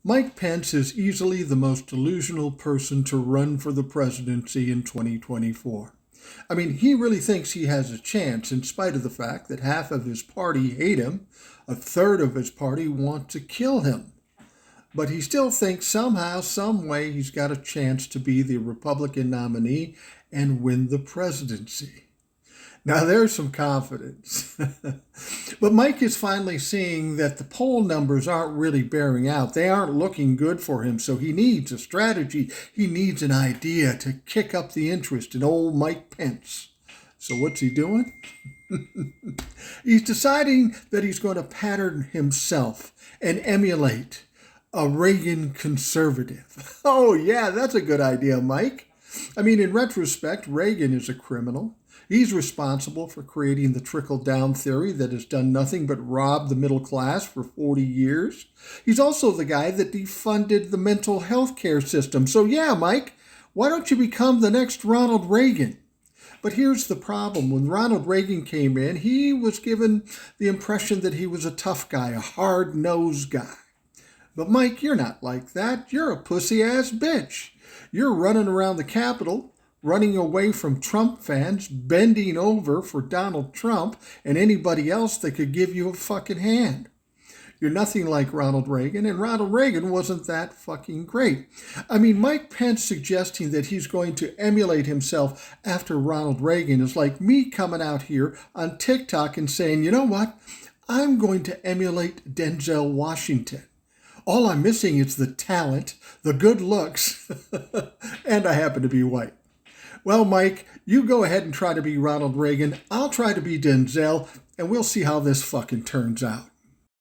Mike Pence is easily the most delusional person to run for the presidency in 2024. I mean, he really thinks he has a chance in spite of the fact that half of his party hate him, a third of his party want to kill him. But he still thinks somehow, some way, he's got a chance to be the Republican nominee and win the presidency. Now, there's some confidence. But Mike is finally seeing that the poll numbers aren't really bearing out. They aren't looking good for him, so he needs a strategy. He needs an idea to kick up the interest in old Mike Pence. So what's he doing? He's deciding that he's going to pattern himself and emulate a Reagan conservative. Oh, yeah, that's a good idea, Mike. I mean, in retrospect, Reagan is a criminal. He's responsible for creating the trickle-down theory that has done nothing but rob the middle class for 40 years. He's also the guy that defunded the mental health care system. So yeah, Mike, why don't you become the next Ronald Reagan? But here's the problem. When Ronald Reagan came in, he was given the impression that he was a tough guy, a hard-nosed guy. But Mike, you're not like that. You're a pussy-ass bitch. You're running around the Capitol, running away from Trump fans, bending over for Donald Trump and anybody else that could give you a fucking hand. You're nothing like Ronald Reagan, and Ronald Reagan wasn't that fucking great. I mean, Mike Pence suggesting that he's going to emulate himself after Ronald Reagan is like me coming out here on TikTok and saying, you know what? I'm going to emulate Denzel Washington. All I'm missing is the talent, the good looks, and I happen to be white. Well, Mike, you go ahead and try to be Ronald Reagan. I'll try to be Denzel, and we'll see how this fucking turns out.